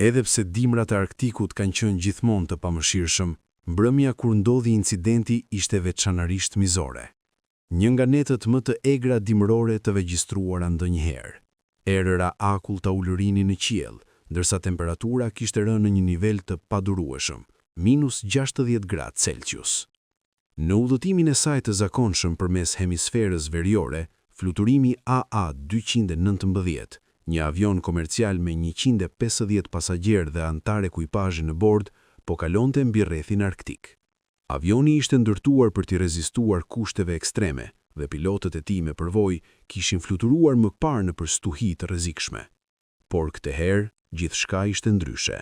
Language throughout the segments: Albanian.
Edhe pse dimrat e Arktikut kanë qenë gjithmonë të pamëshirshëm, mbrëmja kur ndodhi incidenti ishte veçanërisht mizore. Një nga netët më të egra dimrore të regjistruara ndonjëherë. Erëra akull ta ulërini në qiell, ndërsa temperatura kishte rënë në një nivel të padurueshëm, -60 gradë Celsius. Në udhëtimin e saj të zakonshëm përmes hemisferës veriore, fluturimi AA-219, një avion komercial me 150 pasagjerë dhe antar ekuipazhi në bord, po kalonte mbi rrethin arktik. Avioni ishte ndërtuar për t'i rezistuar kushteve ekstreme dhe pilotët e tij me përvojë kishin fluturuar më parë nëpër stuhi të rrezikshme. Por këtë herë, gjithçka ishte ndryshe.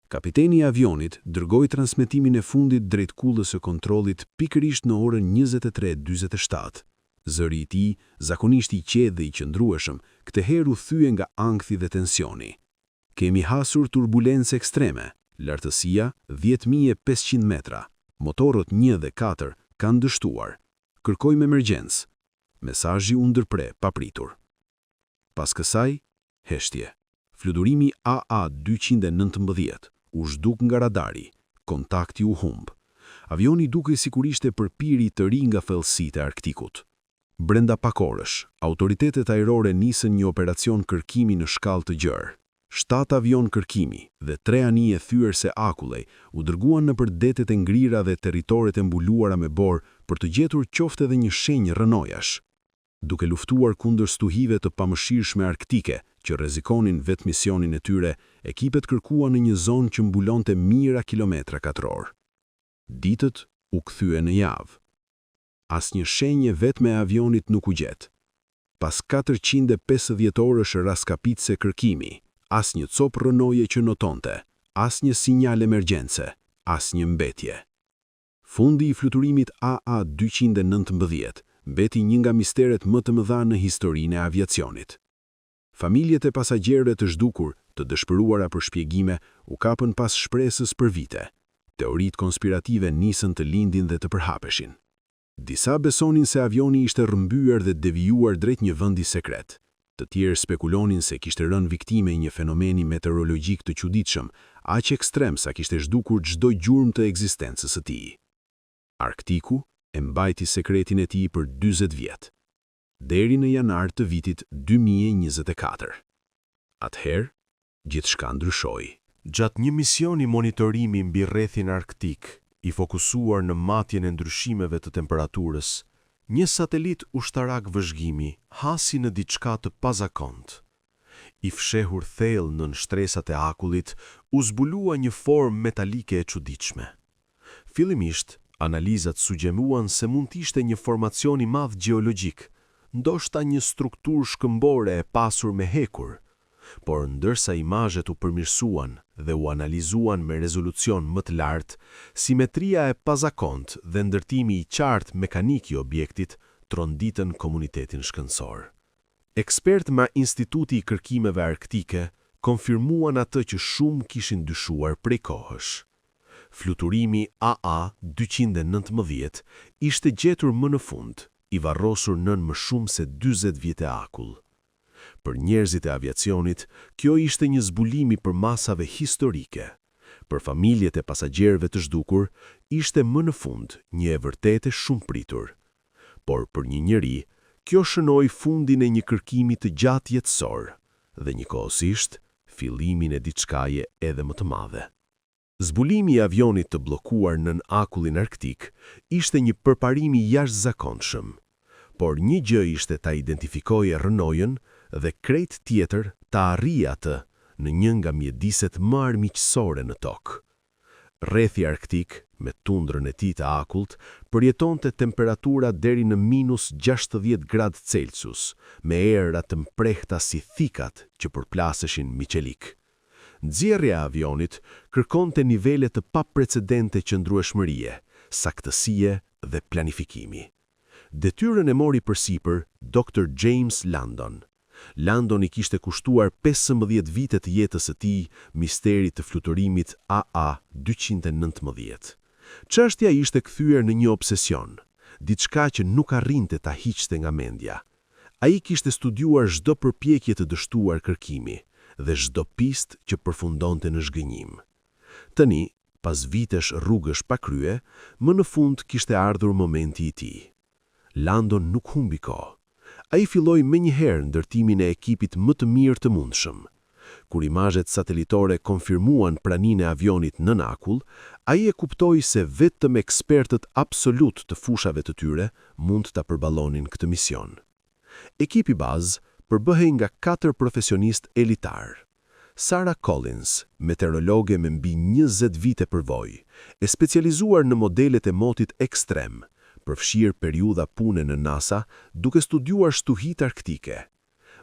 Kapiteni i avionit dërgoi transmetimin e fundit drejt kullës së kontrollit pikërisht në orën 23:47. Zëri i tij, zakonisht i qetë dhe i qëndrueshëm, këtë herë u thye nga ankthi dhe tensioni. Kemi hasur turbulencë ekstreme, lartësia 10.500 metra. Motorët 1 dhe 4 kanë dështuar. Kërkojmë emergjencë. Mesazhi u ndërpre papritur. Pas kësaj, heshtje. Fluturimi AA-219 u zhduk nga radari. Kontakti u humb. Avioni dukej sikur ishte përpiri të ri nga thellësitë e Arktikut. Brenda pak orësh, autoritetet ajrore nisën një operacion kërkimi në shkallë të gjerë. 7 avion kërkimi dhe 3 anije thyerse akullej u dërguan nëpër detet e ngrira dhe territoret e mbuluara me borë për të gjetur qoftë edhe një shenjë rënojash. Duke luftuar kundër stuhive të pamëshirshme arktike që rrezikonin vetë misionin e tyre, ekipet kërkuan në një zonë që mbulonte mijëra kilometra katror. Ditët u kthye në javë. Asnjë shenjë vetme e avionit nuk u gjet. Pas 450 orësh raskapitse kërkimi, asnjë copë rënoje që notonte, asnjë sinjal emergjence, asnjë mbetje. Fundi i fluturimit AA-219 mbeti një nga misteret më të mëdha në historinë e aviacionit. Familjet e pasagjerëve të zhdukur, të dëshpëruara për shpjegime, u kapën pas shpresës për vite. Teoritë konspirative nisën të lindin dhe të përhapeshin. Disa besonin se avioni ishte rrëmbyer dhe devijuar drejt një vendi sekret. Të tjerë spekulonin se kishte rënë viktime një fenomeni meteorologjik të çuditshëm, aq ekstrem sa kishte zhdukur çdo gjurmë të ekzistencës së tij. Arktiku e mbajti sekretin e tij për 40 vjet, deri në janar të vitit 2024. Atëherë, gjithçka ndryshoi. Gjatë një misioni monitorimi mbi rrethin arktik, i fokusuar në matjen e ndryshimeve të temperaturës, një satelit ushtarak vëzhgimi hasi në diçka të pazakontë. I fshehur thellë nën shtresat e akullit, u zbulua një formë metalike e çuditshme. Fillimisht, analizat sugjeruan se mund të ishte një formacion i madh gjeologjik, ndoshta një strukturë shkëmbore e pasur me hekur, por ndërsa imazhet u përmirësuan dhe u analizuan me rezolucion më të lartë, simetria e pazakontë dhe ndërtimi i qartë mekanik i objektit tronditën komunitetin shkencor. Ekspertë nga Instituti i Kërkimeve Arktike konfirmuan atë që shumë kishin dyshuar prej kohësh. Fluturimi AA-219 ishte gjetur më në fund, i varrosur nën më shumë se 40 vite akull. Për njerëzit e aviacionit, kjo ishte një zbulimi për masave historike. Për familjet e pasagjerëve të zhdukur, ishte më në fund një e vërtetë shumë pritur. Por për një njeri, kjo shënoi fundin e një kërkimi të gjatë jetësor dhe njëkohësisht fillimin e diçkaje edhe më të madhe. Zbulimi i avionit të bllokuar nën akullin arktik ishte një përparim i jashtëzakonshëm, por një gjë ishte ta identifikojë rënojën dhe krejt tjetër ta arrijë atë në një nga mjediset më armiqësore në tokë. Rrethi arktik, me tundrën e tij të akullt, përjetonte temperatura deri në -60 gradë Celsius, me erëra të mprehta si thikat që përplaseshin miqelik. Nxjerrja e avionit kërkonte nivele të paprecedente qëndrueshmërie, saktësie dhe planifikimi. Detyrën e mori përsipër Dr. James Landon. Landon i kishte kushtuar 15 vite të jetës së tij misterit të fluturimit AA-219. Çështja ishte kthyer në një obsesion, diçka që nuk arrinte ta hiqte nga mendja. Ai kishte studiuar çdo përpjekje të dështuar kërkimi dhe çdo pistë që përfundonte në zhgënjim. Tani, pas vitesh rrugësh pa krye, më në fund kishte ardhur momenti i tij. Landon nuk humbi kohë. Ai filloi menjëherë ndërtimin e ekipit më të mirë të mundshëm. Kur imazhet satelitore konfirmuan praninë e avionit nën akull, ai e kuptoi se vetëm ekspertët absolut të fushave të tyre mund ta përballonin këtë mision. Ekipi bazë përbëhej nga 4 profesionistë elitar. Sarah Collins, meteorologe me mbi 20 vite përvojë, e specializuar në modelet e motit ekstrem, përfshirë periudha pune në NASA duke studiuar shtuhit arktike.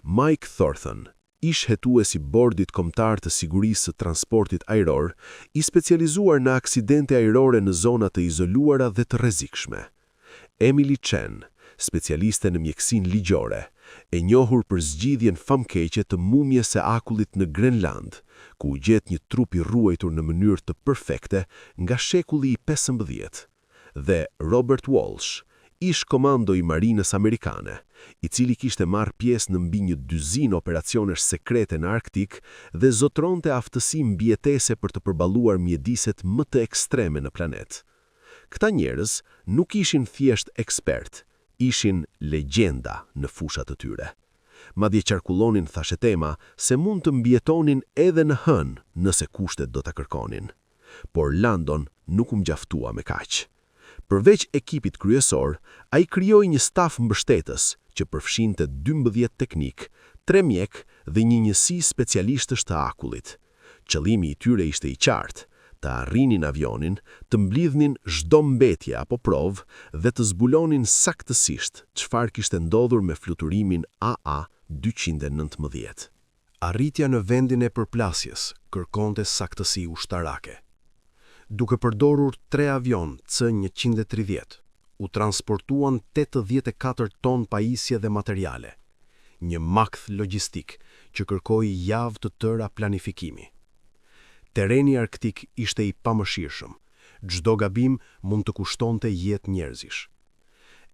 Mike Thornton, ish hetues i bordit kombëtar të sigurisë së transportit ajror, i specializuar në aksidente ajrore në zona të izoluara dhe të rrezikshme. Emily Chen, specialiste në mjekësinë ligjore, e njohur për zgjidhjen famkeqe të mumjes së akullit në Grenland, ku u gjet një trup i ruajtur në mënyrë të perfekte nga shekulli i 15, dhe Robert Walsh, ish komando i marinës amerikane, i cili kishte marrë pjesë në mbi një dyzinë operacionesh sekrete në Arktik dhe zotronte aftësi mbijetese për të përballuar mjediset më të ekstreme në planet. Këta njerëz nuk ishin thjesht ekspert, ishin legjenda në fushat të tyre. Madje qarkullonin thashetema se mund të mbijetonin edhe në hën nëse kushtet do ta kërkonin. Por Landon nuk u mjaftua me kaq. Përveç ekipit kryesor, ai krijoi një staf mbështetës që përfshinte 12 teknik, 3 mjek dhe një njësi specialistësh të akullit. Qëllimi i tyre ishte i qartë: të arrinin avionin, të mblidhnin çdo mbetje apo provë dhe të zbulonin saktësisht çfarë kishte ndodhur me fluturimin AA-219. Arritja në vendin e përplasjes kërkonte saktësi ushtarake. Duke përdorur 3 avion C-130, u transportuan 84 ton pajisje dhe materiale, një makth logjistik që kërkoi javë të tëra planifikimi. Tereni arktik ishte i pamëshirshëm, çdo gabim mund të kushtonte jetë njerëzish.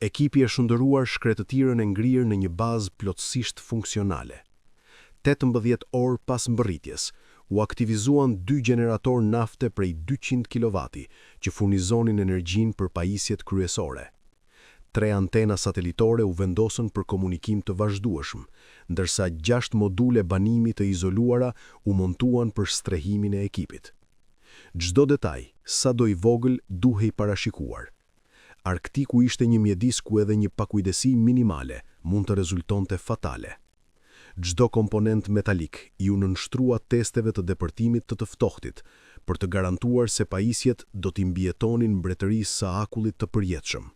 Ekipi e shëndëruar shkretëtirën e ngrirë në një bazë plotësisht funksionale. 18 orë pas mbërritjes, u aktivizuan 2 generator nafte prej 200 kW që furnizonin energjinë për pajisjet kryesore. 3 antena satelitore u vendosën për komunikim të vazhdueshëm, ndërsa 6 module banimi të izoluara u montuan për strehimin e ekipit. Çdo detaj, sado i vogël, duhej parashikuar. Arktiku ishte një mjedis ku edhe një pakujdesi minimale mund të rezultonte fatale. Çdo komponent metalik i u nënshtrua testeve të depërtimit të ftohtit për të garantuar se pajisjet do t'i mbijetonin mbretërisë së akullit të përjetshëm.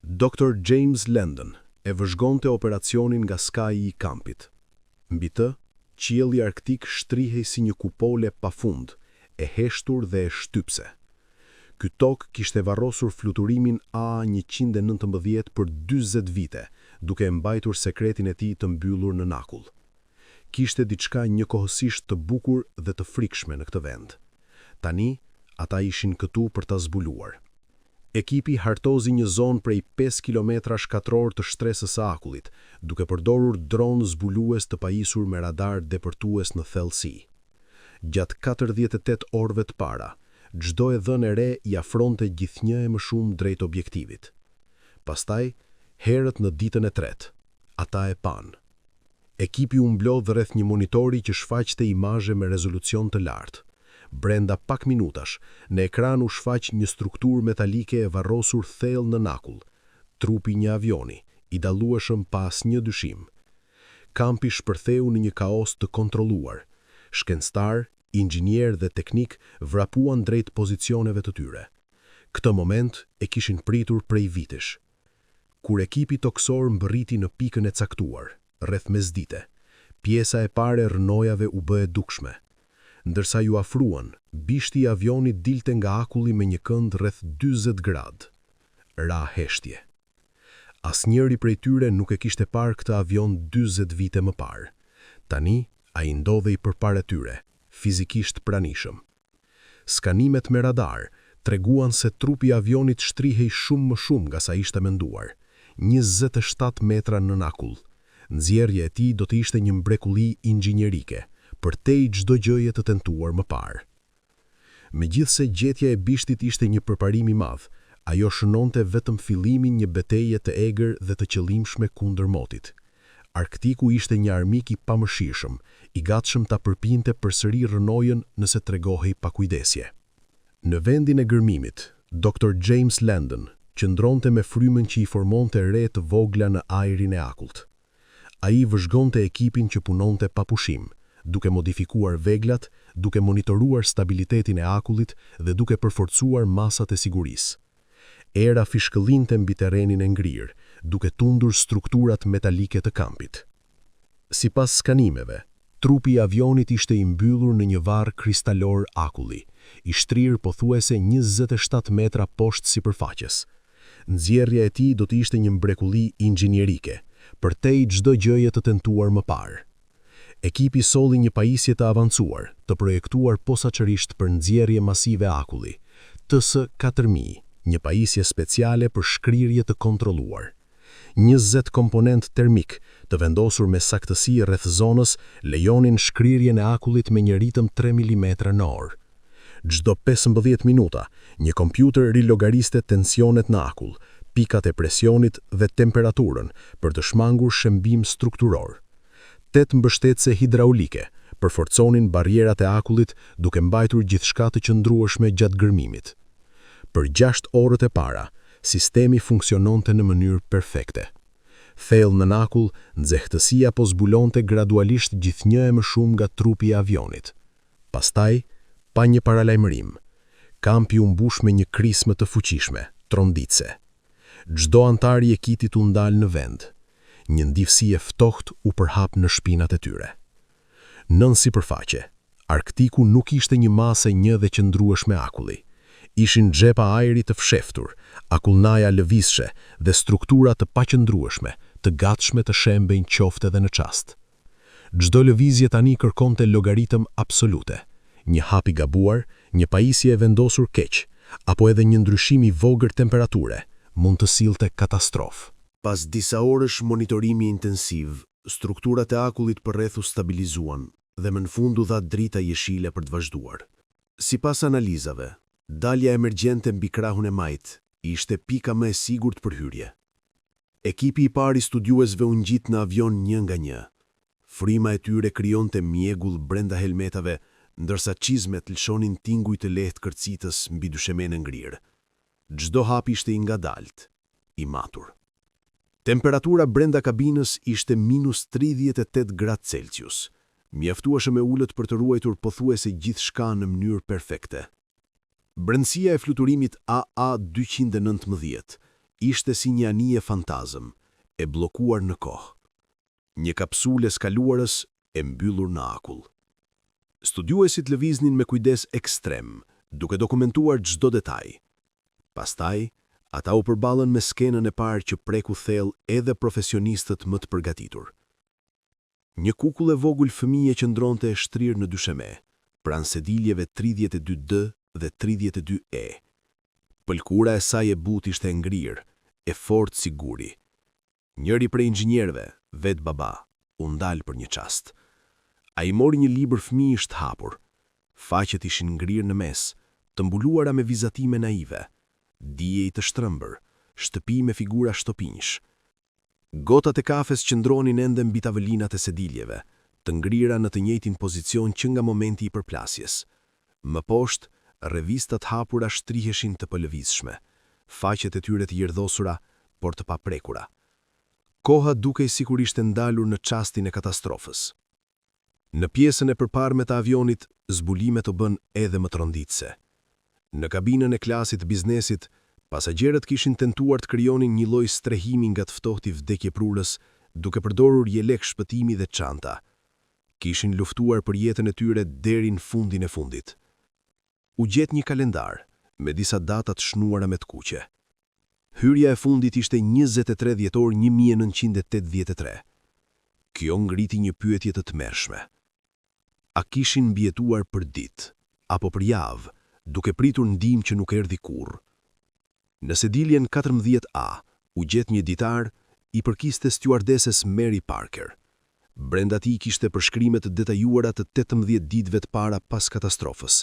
Dr. James Landon e vëzhgonte operacionin nga skaji i kampit. Mbi të, qielli arktik shtrihej si një kupole pafund, e heshtur dhe e shtypse. Ky tokë kishte varrosur fluturimin A-119 për 40 vite, duke e mbajtur sekretin e tij të mbyllur në akull. Kishte diçka njëkohësisht të bukur dhe të frikshme në këtë vend. Tani, ata ishin këtu për ta zbuluar. Ekipi hartozi një zonë prej 5 km² të shtresës së akullit, duke përdorur dronë zbulues të pajisur me radar depërtues në thellësi. Gjatë 48 orëve të para, çdo e dhënë e re i afronte gjithnjë e më shumë drejt objektivit. Pastaj, herët në ditën e tretë, ata e pan. Ekipi u mblodh rreth një monitori që shfaqte imazhe me rezolucion të lartë. Brenda pak minutash, në ekran u shfaq një strukturë metalike e varrosur thellë në akull, trupi një avioni, i dallueshëm pa asnjë dyshim. Kampi shpërtheu në një kaos të kontrolluar. Shkencëtar, inxhinier dhe teknik vrapuan drejt pozicioneve të tyre. Këtë moment e kishin pritur prej vitesh. Kur ekipi toksor mbërriti në pikën e caktuar, rreth mesdite, pjesa e parë e rënojave u bë e dukshme. Ndërsa ju afruan, bishti i avionit dilte nga akulli me një kënd rreth 40 gradë. Ra heshtje. Asnjëri prej tyre nuk e kishte parë këtë avion 40 vite më parë. Tani, ai ndodhej përpara tyre, fizikisht pranishëm. Skanimet me radar treguan se trupi i avionit shtrihej shumë më shumë nga sa ishte menduar, 27 metra nën akull. Nxjerrja e tij do të ishte një mrekulli inxhinierike, përtej çdo gjëje të tentuar më parë. Megjithse gjetja e bishtit ishte një përparim i madh, ajo shënonte vetëm fillimin një betejë të egër dhe të qëllimshme kundër motit. Arktiku ishte një armik i pamëshirshëm, i gatshëm ta përpinte përsëri rënojën nëse tregohej pa kujdesje. Në vendin e gërmimit, Dr. James Landon qëndronte me frymën që i formonte re të vogla në ajrin e akullt. Ai vëzhgonte ekipin që punonte pa pushim, duke modifikuar veglat, duke monitoruar stabilitetin e akullit dhe duke përforcuar masat e sigurisë. Era fishkëllinte mbi terrenin e ngrirë, duke tundur strukturat metalike të kampit. Sipas skanimeve, trupi i avionit ishte i mbyllur në një varr kristalor akulli, i shtrirë pothuajse 27 metra poshtë sipërfaqes. Nxjerrja e tij do të ishte një mrekulli inxhinierike, përtej çdo gjëje të tentuar më parë. Ekipi solli një pajisje të avancuar, të projektuar posaçërisht për nxjerrje masive akulli, TS-4000, një pajisje speciale për shkrirje të kontrolluar. 20 komponent termik të vendosur me saktësi rreth zonës lejonin shkrirjen e akullit me një ritëm 3 mm në orë. Çdo 15 minuta, një kompjuter rilogariste tensionet në akull, pikat e presionit dhe temperaturën për të shmangur shëmbim strukturor. 8 mbështetëse hidraulike përforconin barrierat e akullit duke mbajtur gjithçka të qëndrueshme gjatë gërmimit. Për 6 orët e para, sistemi funksiononte në mënyrë perfekte. Thellë në akull, nxehtësia po zbulonte gradualisht gjithnjë e më shumë nga trupi i avionit. Pastaj, pa një paralajmërim, kampi u mbush me një krismë të fuqishme, tronditse. Çdo antar i ekipit u ndal në vend. Një ndivësi e ftohtë u përhap në shpinat e tyre. Nën sipërfaqe, Arktiku nuk ishte një masë e një dhe qëndrueshme akulli. Ishin xhepa ajri të fsheftur, akullnaja lëvizshe dhe struktura të paqëndrueshme, të gatshme të shembejnë qoftë edhe në çast. Çdo lëvizje tani kërkonte llogaritëm absolute. Një hap i gabuar, një pajisje e vendosur keq, apo edhe një ndryshim i vogël temperature, mund të sillte katastrofë. Pas disa orësh monitorimi intensiv, strukturat e akullit përreth u stabilizuan dhe më në fund u dha drita jeshile për të vazhduar. Sipas analizave, dalja emergjente mbi krahun e majt ishte pika më e sigurt për hyrje. Ekipi i parë i studiuesve u ngjit në avion një nga një. Fryma e tyre krijonte mjegull brenda helmetave, ndërsa çizmet lëshonin tinguj të lehtë kërcitës mbi dyshemen e ngrirë. Çdo hap ishte i ngadalt, i matur. Temperatura brenda kabinës ishte -38 gradë Celsius, mjaftueshëm e ulët për të ruajtur pothuajse gjithçka në mënyrë perfekte. Brendësia e fluturimit AA-219 ishte si një anije fantazëm, e bllokuar në kohë. Një kapsulë skaluarës e mbyllur në akull. Studiuesit lëviznin me kujdes ekstrem, duke dokumentuar çdo detaj. Pastaj, ata u përballën me skenën e parë që preku thellë edhe profesionistët më të përgatitur. Një kukull e vogël fëmijë qëndronte e shtrirë në dysheme, pranë sediljeve 32D dhe 32E. Pëlkura e saj e butë ishte ngrirë, e fortë si guri. Njëri prej inxhinierëve, vet baba, u ndal për një çast. Ai mori një libër fëmijësh të hapur. Faqet ishin ngrirë në mes, të mbuluara me vizatime naive, dije të shtrëmbër, shtëpi me figura shtopinjsh. Gotat e kafes qëndronin ende mbi tavelinat e sediljeve, të ngrira në të njëjtin pozicion që nga momenti i përplasjes. Më poshtë, revistat hapura shtriheshin të pëlëvizshme, faqet e tyre të jerdhosura, por të paprekura. Koha dukej sikur ishte ndalur në çastin e katastrofës. Në pjesën e përparme të avionit, zbulimet u bën edhe më tronditse. Në kabinën e klasit biznesit, pasagerët kishin tentuar të krijonin një lloj strehimi nga të ftohti vdekjeprurës, duke përdorur jelek shpëtimi dhe çanta. Kishin luftuar për jetën e tyre deri në fundin e fundit. U gjet një kalendar, me disa data të shnuara me të kuqe. Hyrja e fundit ishte 23 dhjetor 1983. Kjo ngriti një pyetje të tmerrshme. A kishin mbijetuar për ditë, apo për javë, duke pritur ndihmë që nuk erdhi kurrë? Në sediljen 14A, u gjet një ditar i përkiste stjuardeses Mary Parker. Brenda tij kishte përshkrime të detajuara të 18 ditëve të para pas katastrofës.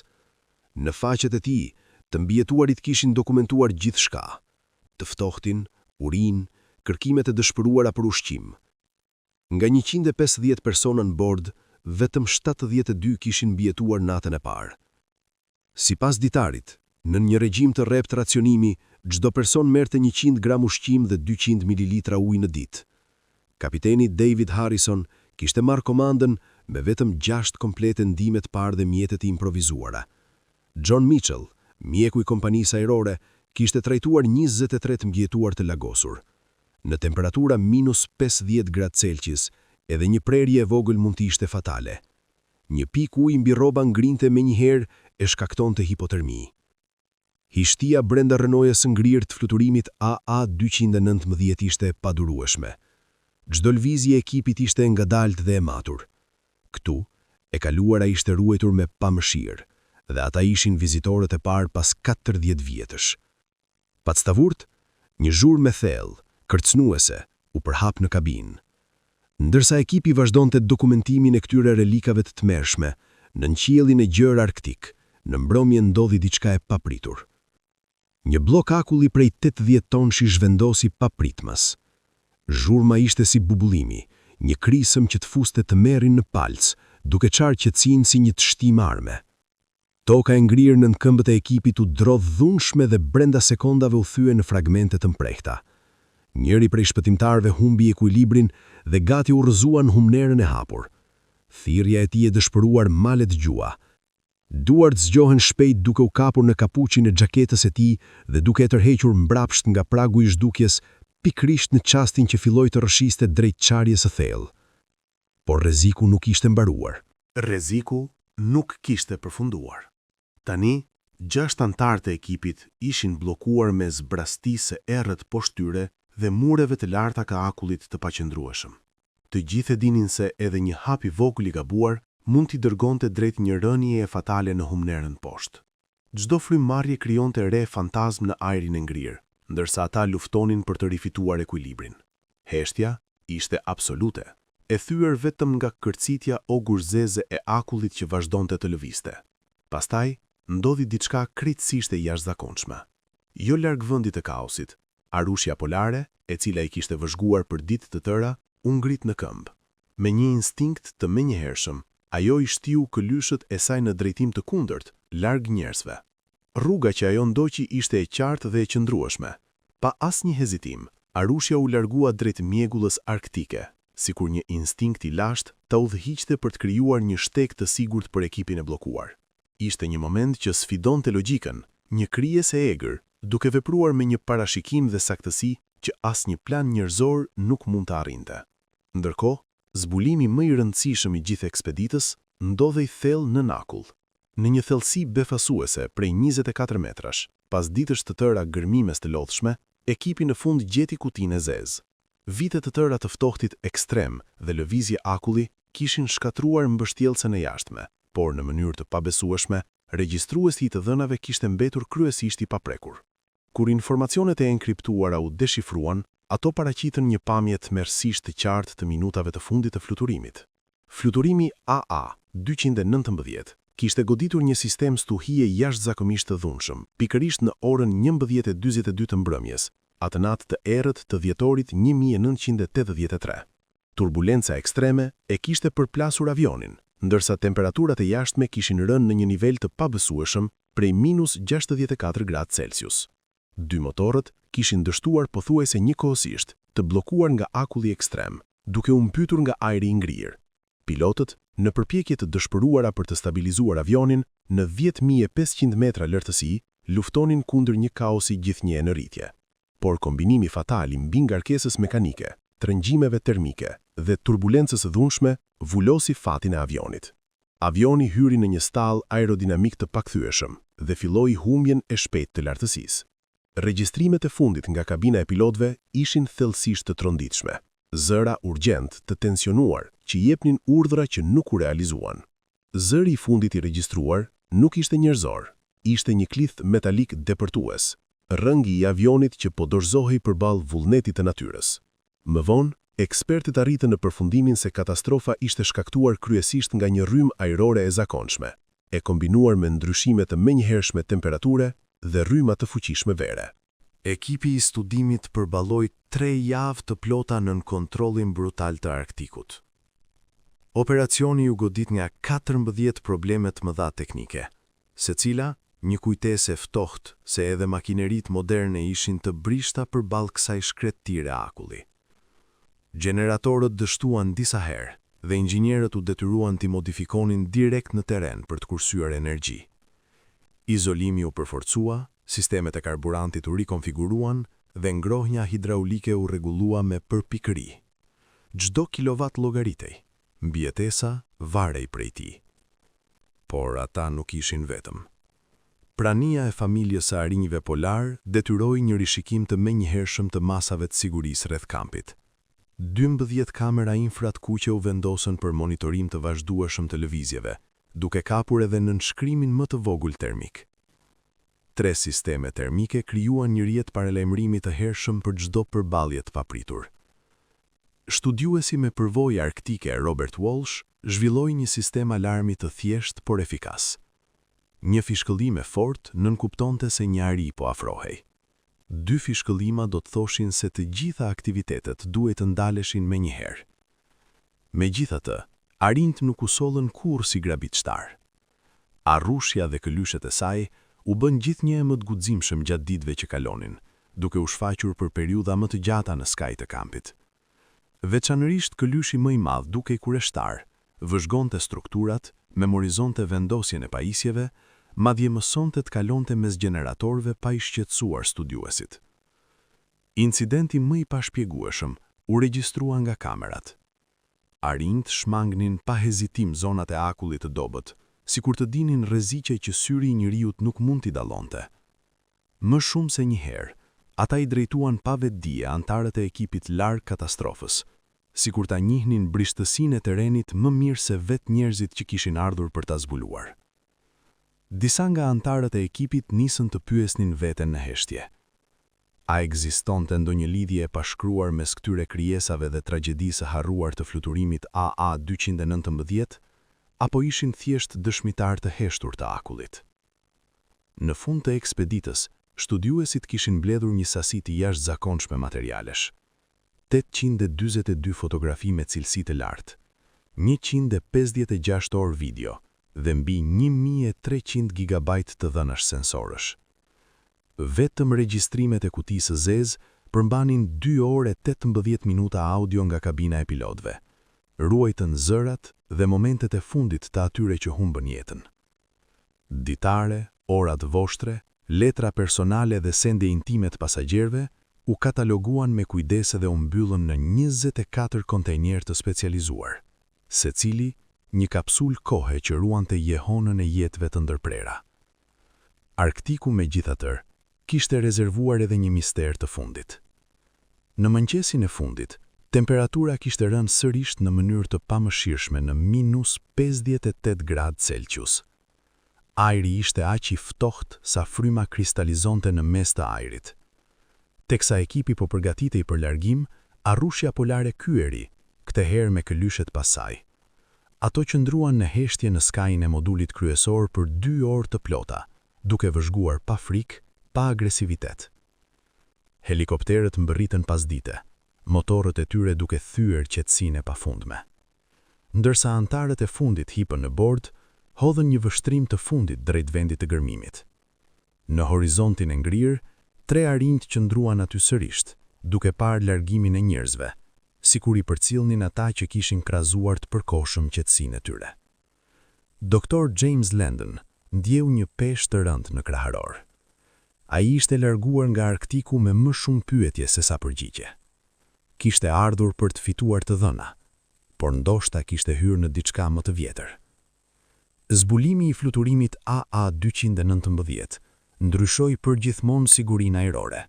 Në faqet e tij, të mbijetuarit kishin dokumentuar gjithçka: të ftohtin, urinë, kërkimet e dëshpëruara për ushqim. Nga 150 persona në bord, vetëm 72 kishin mbijetuar natën e parë. Sipas ditarit, në një regjim të rrept racionimi, çdo person merrte 100 gram ushqim dhe 200 mililitra ujë në ditë. Kapiteni David Harrison kishte marrë komandën me vetëm 6 komplete ndihme të parë dhe mjetet e improvizuara. John Mitchell, mjeku i kompanisë ajrore, kishte trajtuar 23 të mbijetuar të lagosur. Në temperatura -50 gradë Celsius, edhe një prerje e vogël mund të ishte fatale. Një pikë ujë mbi rroba ngrinte menjëherë e shkaktonte hipotermi. Hishtia brenda rënojës së ngrirë të fluturimit AA-219 ishte padurueshme. Çdo lëvizje e ekipit ishte ngadalt dhe e matur. Këtu, e kaluara ishte ruajtur me pamëshirë, dhe ata ishin vizitorët e parë pas 40 vjetësh. Patstavurt, një zhurmë me thellë, kërcënuese, u përhap në kabinë. Ndërsa ekipi vazhdonte dokumentimin e këtyre relikave të tmerrshme, në qiellin e gjerë arktik, në mbrëmje ndodhi diçka e papritur. Një blok akulli prej 80 tonësh zhvendosi papritmas. Zhurma ishte si bubullimi, një krisëm që të fuste të merrin në palc, duke qarë qetësinë si një të shtim arme. Toka e ngrirë nën këmbët e ekipit u drodh dhunshme dhe brenda sekondave u thye në fragmente të mprehta. Njëri prej shpëtimtarëve humbi ekuilibrin dhe gati u rrëzua në humnerën e hapur. Thirrja e tij e dëshpëruar malet gjua. Duart zgjohen shpejt duke u kapur në kapuçin e xhaketës e tij dhe duke e tërhequr mbrapsht nga pragu i zhdukjes, pikërisht në çastin që filloi të rrëshiste drejt çarjes së thellë. Por rreziku nuk ishte mbaruar. Rreziku nuk kishte përfunduar. Tani, 6 anëtarë të ekipit ishin bllokuar me zbrastisë e errët poshtyre dhe mureve të larta ka akullit të paqëndrueshëm. Të gjithë e dinin se edhe një hap i vogël i gabuar mund t'i dërgonte drejt një rënjeje fatale në humnerën poshtë. Çdo frymëmarrje krijonte re fantazm në ajrin e ngrirë, ndërsa ata luftonin për të rifituar ekuilibrin. Heshtja ishte absolute, e thyer vetëm nga kërcitja o gurzeze e akullit që vazhdonte të lëvizte. Pastaj, ndodhi diçka krejtësisht e jashtëzakonshme. Jo larg vendit të kaosit, arushja polare, e cila i kishte vëzhguar për ditë të tëra, u ngrit në këmbë. Me një instinkt të menjëhershëm, ajo i shtiu këlyshët e saj në drejtim të kundërt, larg njerëzve. Rruga që ajo ndoqi ishte e qartë dhe e qëndrueshme. Pa asnjë hezitim, arushja u largua drejt mjegullës arktike, sikur një instinkt i lashtë ta udhëhiqte për të krijuar një shtek të sigurt për ekipin e bllokuar. Ishte një moment që sfidonte logjikën, një krijesë e egër, duke vepruar me një parashikim dhe saktësi që asnjë plan njerëzor nuk mund të arrinte. Ndërkohë, zbulimi më i rëndësishëm i gjithë ekspeditës ndodhej thellë në akull. Në një thellësi befasuese prej 24 metrash, pas ditësh të tëra gërmimes të lodhshme, ekipi në fund gjeti kutinë e zezë. Vite të tëra të ftohtit ekstrem dhe lëvizje akulli kishin shkatruar mbështjellësen e jashtme, por në mënyrë të pabesueshme, regjistruesi i të dhënave kishte mbetur kryesisht i paprekur. Kur informacionet e enkriptuara u deshifruan, ato paraqitën një pamje tmerrsisht të qartë të minutave të fundit të fluturimit. Fluturimi AA-219 kishte goditur një sistem stuhie jashtëzakonisht të dhunshëm, pikërisht në orën 11:42 të mbrëmjes, atë natë të errët të dhjetorit 1983. Turbulenca ekstreme e kishte përplasur avionin, ndërsa temperaturat e jashtme kishin rënë në një nivel të pabesueshëm prej -64 gradë Celsius. Dy motorët kishin dështuar pothuajse njëkohësisht, të bllokuar nga akulli ekstrem, duke u mbytur nga ajri i ngrirë. Pilotët, në përpjekje të dëshpëruara për të stabilizuar avionin, në 10.500 metra lartësi, luftonin kundër një kaosi gjithnjë në rritje. Por kombinimi fatal i mbi ngarkesës mekanike, trëngjimeve termike dhe turbulencës dhunshme vulosi fatin e avionit. Avioni hyri në një stall aerodinamik të pakthyeshëm dhe filloi humbjen e shpejtë të lartësisë. Regjistrimet e fundit nga kabina e pilotëve ishin thellësisht të tronditshme. Zëra urgjent të tensionuar që jepnin urdhra që nuk u realizuan. Zëri i fundit i regjistruar nuk ishte njerëzor, ishte një klith metalik depërtues, rëngi i avionit që po dorëzohej përballë vullnetit të natyrës. Më vonë, Ekspertit arritën në përfundimin se katastrofa ishte shkaktuar kryesisht nga një rrymë ajrore e zakonshme, e kombinuar me ndryshime të menjëhershme temperature dhe rryma të fuqishme vere. Ekipi i studimit përballoi 3 javë të plota nën kontrollin brutal të Arktikut. Operacioni u godit nga 14 probleme të mëdha teknike, secila një kujtesë e ftohtë se edhe makineritë moderne ishin të brishta përballë kësaj shkrettire akulli. Generatorët dështuan disa herë dhe inxhinierët u detyruan t'i modifikonin direkt në terren për të kursyer energji. Izolimi u përforcua, sistemet e karburantit u rikonfiguruan dhe ngrohnja hidraulike u rregullua me përpikëri. Çdo kilovat llogaritej, mbijetesa varej prej tij. Por ata nuk ishin vetëm. Prania e familjes së arinjve polar detyroi një rishikim të menjëhershëm të masave të sigurisë rreth kampit. 12 kamera infrakuqe u vendosën për monitorim të vazhdueshëm të lëvizjeve, duke kapur edhe nënshkrimin më të vogël termik. 3 sisteme termike krijuan një rrjet paralajmërimi të hershëm për çdo përballje të papritur. Studiuesi me përvojë arktike Robert Walsh zhvilloi një sistem alarmi të thjeshtë por efikas. Një fishkëllim e fortë nënkuptonte se një ari po afrohej. 2 fishkëllima do të thoshin se të gjitha aktivitetet duhet të ndaleshin menjëherë. Megjithatë, arinjt nuk u sollën kurrë si grabitshtar. Arrushja dhe këlyshet e saj u bën gjithnjë më të guximshëm gjatë ditëve që kalonin, duke u shfaqur për periudha më të gjata në skaj të kampit. Veçanërisht këlyshi më i madh dukej kureshtar, vëzhgonte strukturat, memorizonte vendosjen e pajisjeve, madje mësonte të kalonte mes generatorëve pa i shqetësuar studiuesit. Incidenti më i pashpjegueshëm u regjistrua nga kamerat. Arinjt shmangnin pa hezitim zonat e akullit të dobët, sikur të dinin rreziqe që syri i njeriut nuk mund t'i dallonte. Më shumë se një herë, ata i drejtuan pa vetdije antarët e ekipit larg katastrofës, sikur ta njihnin brishtësinë e terrenit më mirë se vetë njerëzit që kishin ardhur për ta zbuluar. Disa nga antarët e ekipit nisën të pyesnin veten në heshtje. A ekzistonte ndonjë lidhje e pashkruar mes këtyre krijesave dhe tragjedisë së harruar të fluturimit AA-219, apo ishin thjesht dëshmitar të heshtur të akullit? Në fund të ekspeditës, studiuesit kishin mbledhur një sasi të jashtëzakonshme materialesh. 842 fotografi me cilësi të lartë, 156 orë video dhe mbi 1300 GB të dhënash sensorësh. Vetëm regjistrimet e kutisë së zezë përmbanin 2 orë e 18 minuta audio nga kabina e pilotëve. Ruajtën zërat dhe momentet e fundit të atyre që humbën jetën. Ditare, orat voshtre, letra personale dhe sende intime të pasagjerëve u kataloguan me kujdes dhe u mbyllën në 24 kontejner të specializuar, secili një kapsul kohe që ruante jehonën e jetëve të ndërprera. Arktiku megjithatë kishte rezervuar edhe një mister të fundit. Në mëngjesin e fundit, temperatura kishte rënë sërish në mënyrë të pamëshirshme në -58 gradë Celsius. Ajri ishte aq i ftohtë sa fryma kristalizonte në mes të ajrit. Teksa ekipi po përgatitej për largim, arrushja polare kyeri, këtë herë me këlyshet pas saj. Ato qëndruan në heshtje në skajin e modulit kryesor për 2 orë të plota, duke vëzhguar pa frikë, pa agresivitet. Helikopterët mbërritën pasdite, motorët e tyre duke thyer qetësinë e pafundme. Ndërsa antarët e fundit hipën në bord, hodhën një vështrim të fundit drejt vendit të gërmimit. Në horizontin e ngrirë, 3 arinjt qëndruan aty sërisht, duke parë largimin e njerëzve, sikur i përcjellnin ata që kishin krazuar të përkohshëm qetësinë e tyre. Doktor James Landon ndjeu një peshë të rëndë në kraharor. Ai ishte larguar nga Arktiku me më shumë pyetje se sa përgjigje. Kishte ardhur për të fituar të dhëna, por ndoshta kishte hyrë në diçka më të vjetër. Zbulimi i fluturimit AA-219 ndryshoi përgjithmonë sigurinë ajrore.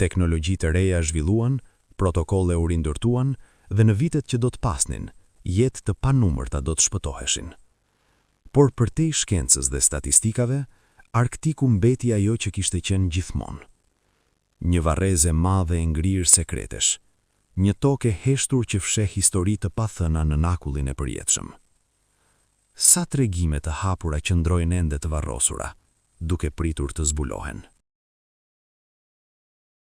Teknologji të reja zhvilluan, protokolle u rindërtuan dhe në vitet që do të pasnin, jetë të panumërta do të shpëtoheshin. Por përtej shkencës dhe statistikave, Arktiku mbeti ajo që kishte qenë gjithmonë. Një varrezë e madhe e ngrirë sekretesh, një tokë e heshtur që fsheh histori të pathëna në akullin e përjetshëm. Sa tregime të hapura qëndrojnë ende të varrosura, duke pritur të zbulohen.